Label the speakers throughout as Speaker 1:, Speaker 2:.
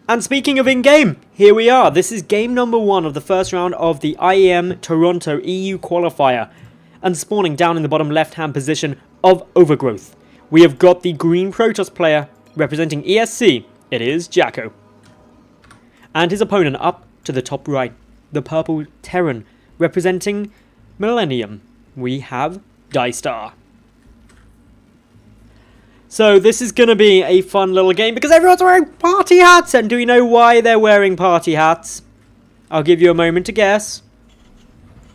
Speaker 1: And speaking of in-game, here we are. This is game number 1 of the first round of the IEM Toronto EU qualifier. And spawning down in the bottom left-hand position of Overgrowth, we have got the green Protoss player representing ESC. It is JackO. And his opponent up to the top right, the purple Terran representing Millennium. We have DieStar. So this is going to be a fun little game because everyone's wearing party hats. And do we know why they're wearing party hats? I'll give you a moment to guess.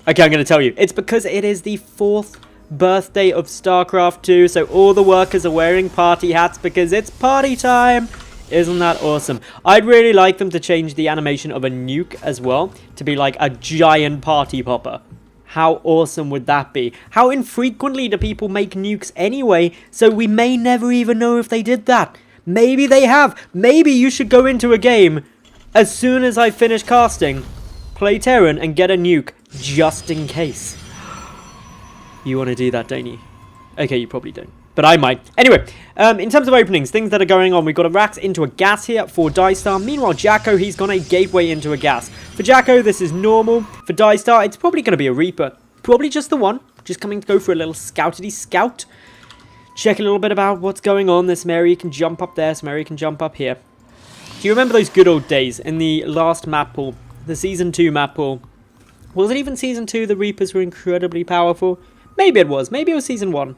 Speaker 1: Okay, I'm going to tell you. It's because it is the 4th birthday of StarCraft 2. So all the workers are wearing party hats because it's party time. Isn't that awesome? I'd really like them to change the animation of a nuke as well to be like a giant party popper. How awesome would that be? How infrequently do people make nukes anyway, so we may never even know if they did that. Maybe they have. Maybe you should go into a game as soon as I finish casting, play Terran, and get a nuke just in case. You want to do that, don't you? Okay, you probably don't. But I might. Anyway, in terms of openings, things that are going on, we've got a Rax into a gas here for DieStar. Meanwhile, JackO, he's gone a gateway into a gas. For JackO, this is normal. For DieStar, it's probably going to be a Reaper. Probably just the one. Just coming to go for a little scoutity scout. Check a little bit about what's going on. This Mary can jump up there. This Mary can jump up here. Do you remember those good old days in the last map pool? The Season 2 map pool. Was it even Season 2 the Reapers were incredibly powerful? Maybe it was. Maybe it was Season 1.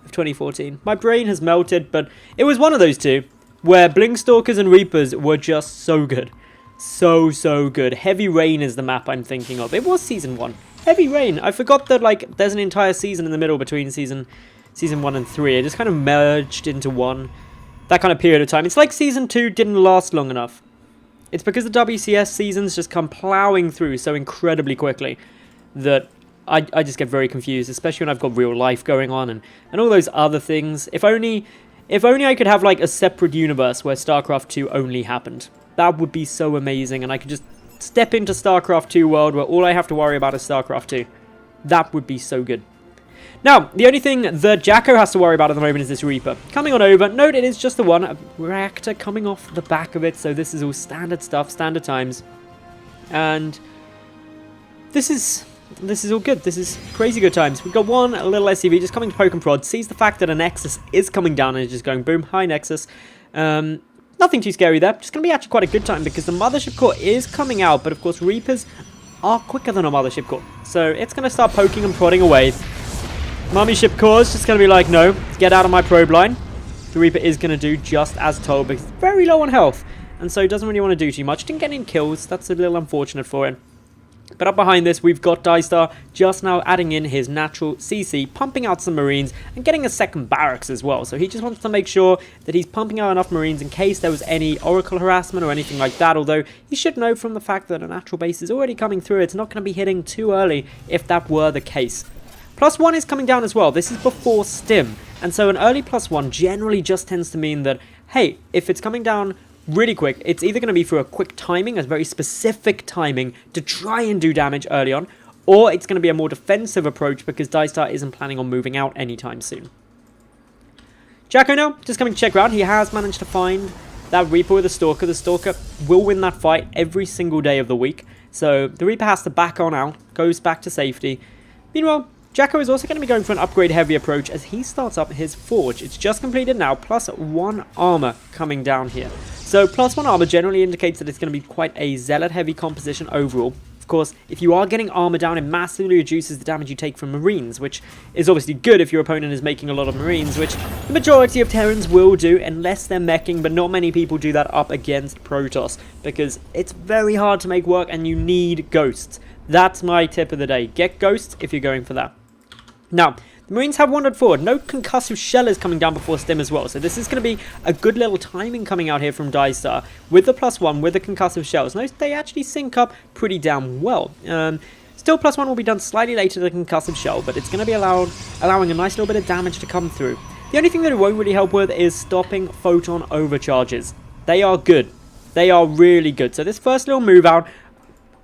Speaker 1: Of 2014. My brain has melted, but it was one of those two where Blinkstalkers and Reapers were just so good. So good. Heavy Rain is the map I'm thinking of. It was Season 1. Heavy Rain. I forgot that like there's an entire season in the middle between season 1 and 3. It just kind of merged into one. That kind of period of time. It's like Season 2 didn't last long enough. It's because the WCS seasons just come plowing through so incredibly quickly that I just get very confused, especially when I've got real life going on and all those other things. If only I could have like a separate universe where StarCraft 2 only happened. That would be so amazing, and I could just step into StarCraft 2 world where all I have to worry about is StarCraft 2. That would be so good. Now, the only thing that JackO has to worry about at the moment is this Reaper. Coming on over, note it is just the one, a reactor coming off the back of it, so this is all standard stuff, standard times. And this is all good. This is crazy good times. We've got one little SCV just coming to poke and prod, sees the fact that a Nexus is coming down and is just going boom, hi Nexus. Nothing too scary there. Just going to be actually quite a good time because the Mothership Core is coming out, but of course Reapers are quicker than a Mothership Core. So it's going to start poking and prodding away. Mummy Ship Core is just going to be like, no, get out of my probe line. The Reaper is going to do just as told, but he's very low on health, and so doesn't really want to do too much. Didn't get any kills. That's a little unfortunate for him. But up behind this, we've got DieStar just now adding in his natural CC, pumping out some Marines, and getting a second barracks as well. So he just wants to make sure that he's pumping out enough Marines in case there was any Oracle harassment or anything like that. Although, he should know from the fact that a natural base is already coming through, it's not going to be hitting too early if that were the case. +1 is coming down as well. This is before Stim. And so an early +1 generally just tends to mean that, hey, if it's coming down really quick, it's either going to be for a quick timing, a very specific timing to try and do damage early on, or it's going to be a more defensive approach because DieStar isn't planning on moving out anytime soon. JackO now, just coming to check around. He has managed to find that Reaper with a Stalker. The Stalker will win that fight every single day of the week, so the Reaper has to back on out, goes back to safety. Meanwhile, JackO is also going to be going for an upgrade heavy approach as he starts up his Forge. It's just completed now, +1 armor coming down here. So +1 armor generally indicates that it's going to be quite a zealot heavy composition overall. Of course, if you are getting armor down, it massively reduces the damage you take from Marines, which is obviously good if your opponent is making a lot of Marines, which the majority of Terrans will do unless they're meching, but not many people do that up against Protoss because it's very hard to make work and you need ghosts. That's my tip of the day. Get ghosts if you're going for that. Now, the Marines have wandered forward. No concussive shell is coming down before Stim as well. So this is going to be a good little timing coming out here from DieStar with the +1, with the concussive shells. Notice they actually sync up pretty damn well. Still +1 will be done slightly later than the concussive shell, but it's going to be allowing a nice little bit of damage to come through. The only thing that it won't really help with is stopping photon overcharges. They are good. They are really good. So this first little move out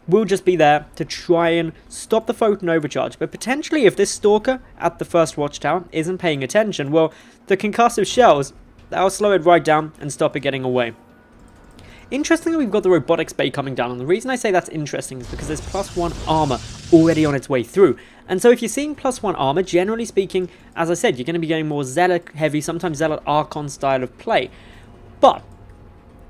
Speaker 1: will just be there to try and stop the photon overcharge. But potentially if this Stalker at the first watchtower isn't paying attention, well, the concussive shells, that'll slow it right down and stop it getting away. Interestingly, we've got the robotics bay coming down, and the reason I say that's interesting is because there's +1 armor already on its way through. And so if you're seeing +1 armor, generally speaking, as I said, you're going to be getting more Zealot heavy, sometimes Zealot Archon style of play. But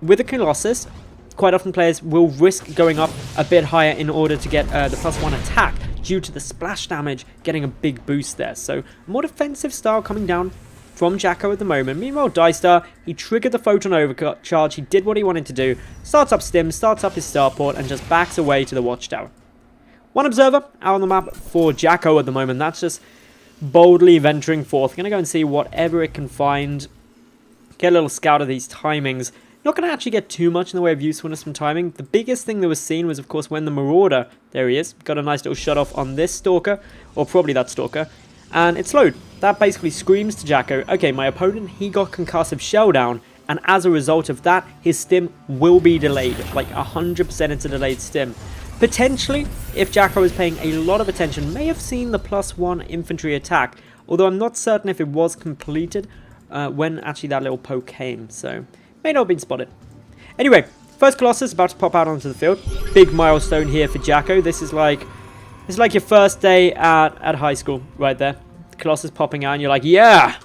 Speaker 1: with the Colossus, quite often players will risk going up a bit higher in order to get the +1 attack due to the splash damage getting a big boost there. So more defensive style coming down from JackO at the moment. Meanwhile, DieStar, he triggered the photon overcharge, he did what he wanted to do, starts up Stim, starts up his starport, and just backs away to the watchtower. One observer out on the map for JackO at the moment. That's just boldly venturing forth. Gonna go and see whatever it can find. Get a little scout of these timings. Not going to actually get too much in the way of usefulness from timing. The biggest thing that was seen was, of course, when the Marauder, there he is, got a nice little shut off on this Stalker, or probably that Stalker, and it slowed. That basically screams to JackO, okay, my opponent, he got concussive shell down, and as a result of that, his stim will be delayed. Like 100% it's a delayed stim. Potentially, if JackO was paying a lot of attention, may have seen the +1 infantry attack, although I'm not certain if it was completed when actually that little poke came, so may not have been spotted. Anyway, first Colossus about to pop out onto the field. Big milestone here for JackO. This is like your first day at high school right there. The Colossus popping out and you're like, yeah,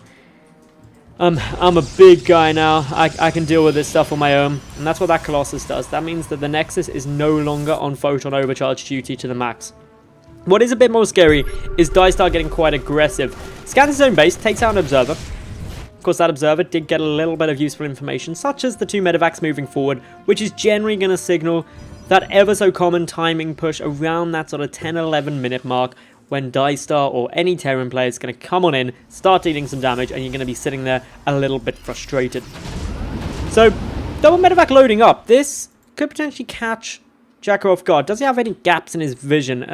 Speaker 1: I'm a big guy now. I can deal with this stuff on my own. And that's what that Colossus does. That means that the Nexus is no longer on photon overcharge duty to the max. What is a bit more scary is DieStar getting quite aggressive. Scans his own base, takes out an observer. Of course, that observer did get a little bit of useful information, such as the 2 medevacs moving forward, which is generally going to signal that ever so common timing push around that sort of 10-11 minute mark when DieStar or any Terran player is going to come on in, start dealing some damage, and you're going to be sitting there a little bit frustrated. So, double medevac loading up. This could potentially catch JackO off guard. Does he have any gaps in his vision?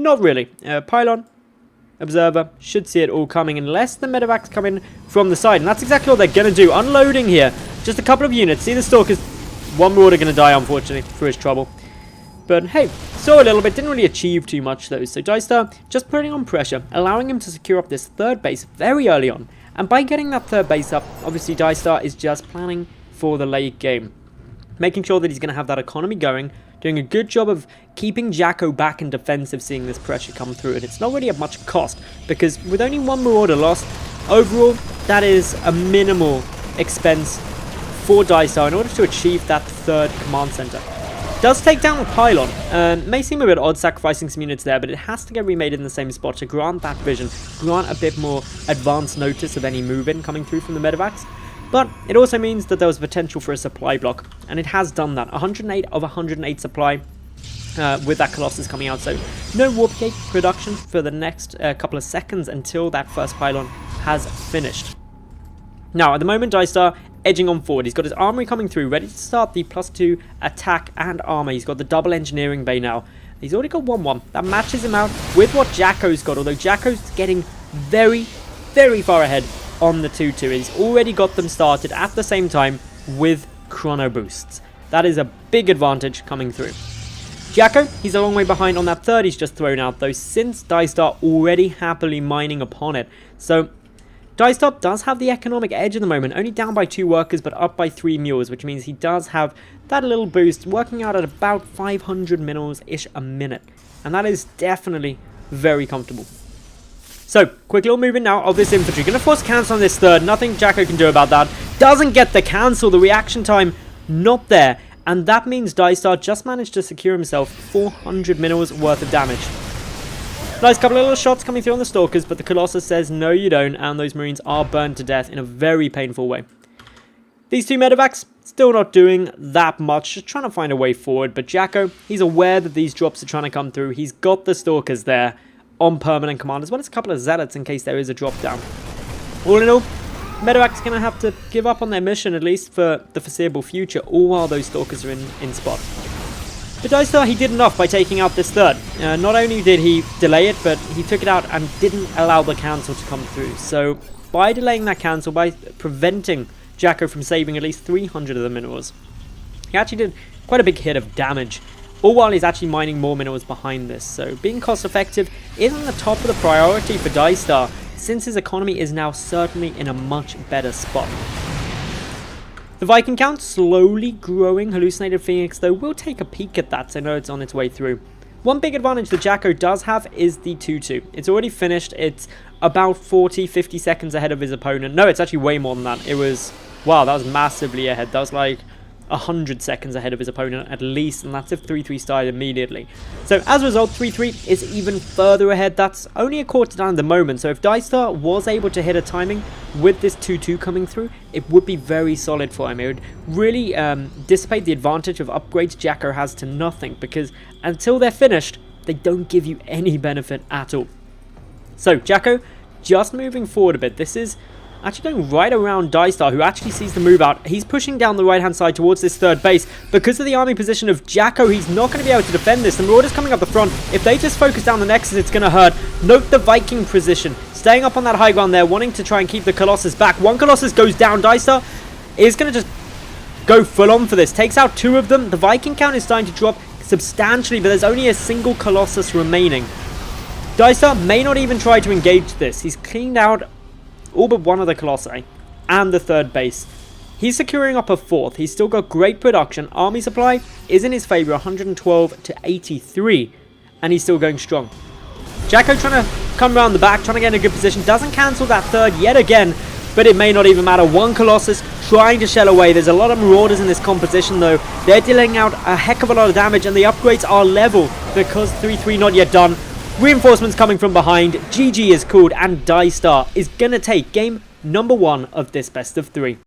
Speaker 1: Not really. Pylon, observer, should see it all coming unless the medevacs come in from the side. And that's exactly what they're going to do. Unloading here. Just a couple of units. See the Stalkers. One Marauder going to die, unfortunately, for his trouble. But hey, saw a little bit. Didn't really achieve too much, though. So DieStar just putting on pressure, allowing him to secure up this third base very early on. And by getting that third base up, obviously DieStar is just planning for the late game. Making sure that he's going to have that economy going, doing a good job of keeping JackO back in defensive, seeing this pressure come through. And it's not really at much cost, because with only one Marauder lost, overall, that is a minimal expense for DieStar in order to achieve that third command center. Does take down the pylon. May seem a bit odd sacrificing some units there, but it has to get remade in the same spot to grant that vision, grant a bit more advanced notice of any move-in coming through from the medevacs. But it also means that there was potential for a supply block, and it has done that. 108 of 108 supply with that Colossus coming out. So no warp gate production for the next couple of seconds until that first pylon has finished. Now, at the moment, DieStar edging on forward. He's got his armory coming through, ready to start the +2 attack and armor. He's got the double engineering bay now. He's already got 1-1. That matches him out with what JackO's got, although JackO's getting very, very far ahead on the 2-2. He's already got them started at the same time with chrono boosts. That is a big advantage coming through. JackO, he's a long way behind on that third he's just thrown out, though, since DieStar already happily mining upon it. So DieStar does have the economic edge at the moment, only down by 2 workers but up by 3 mules, which means he does have that little boost, working out at about 500 minerals-ish a minute. And that is definitely very comfortable. So, quick little movement now of this infantry. Going to force a cancel on this third. Nothing JackO can do about that. Doesn't get the cancel. The reaction time not there. And that means DieStar just managed to secure himself 400 minerals worth of damage. Nice couple of little shots coming through on the Stalkers, but the Colossus says no you don't, and those Marines are burned to death in a very painful way. These 2 medevacs, still not doing that much, just trying to find a way forward, but JackO, he's aware that these drops are trying to come through. He's got the Stalkers there on permanent command, as well as a couple of Zealots in case there is a drop down. All in all, medevac's going to have to give up on their mission, at least for the foreseeable future, all while those Stalkers are in spot. But DieStar, he did enough by taking out this third. Not only did he delay it, but he took it out and didn't allow the cancel to come through. So by delaying that cancel, by preventing JackO from saving at least 300 of the minerals, he actually did quite a big hit of damage, all while he's actually mining more minerals behind this. So being cost effective isn't the top of the priority for DieStar, since his economy is now certainly in a much better spot. The Viking count slowly growing. Hallucinated Phoenix, though, will take a peek at that. I know it's on its way through. One big advantage that JackO does have is the 2-2. It's already finished. It's about 40-50 seconds ahead of his opponent. No, it's actually way more than that. It was, wow, that was massively ahead. That was like 100 seconds ahead of his opponent at least, and that's if 3-3 started immediately. So as a result, 3-3 is even further ahead. That's only a quarter down at the moment, so if DieStar was able to hit a timing with this 2-2 coming through, it would be very solid for him. It would really dissipate the advantage of upgrades JackO has to nothing, because until they're finished, they don't give you any benefit at all. So JackO just moving forward a bit. This is actually going right around DieStar, who actually sees the move out. He's pushing down the right-hand side towards this third base. Because of the army position of JackO, he's not going to be able to defend this. The Marauders coming up the front. If they just focus down the Nexus, it's going to hurt. Note the Viking position. Staying up on that high ground there, wanting to try and keep the Colossus back. One Colossus goes down. DieStar is going to just go full-on for this. Takes out 2 of them. The Viking count is starting to drop substantially, but there's only a single Colossus remaining. DieStar may not even try to engage this. He's cleaned out all but 1 of the Colossi and the third base. He's securing up a 4th. He's still got great production. Army supply is in his favor, 112 to 83, and he's still going strong. JackO trying to come around the back, trying to get in a good position. Doesn't cancel that third yet again, but it may not even matter. 1 Colossus trying to shell away. There's a lot of Marauders in this composition, though. They're dealing out a heck of a lot of damage, and the upgrades are level because 3-3 not yet done. Reinforcements coming from behind. GG is called, and DieStar is going to take game number 1 of this best of 3.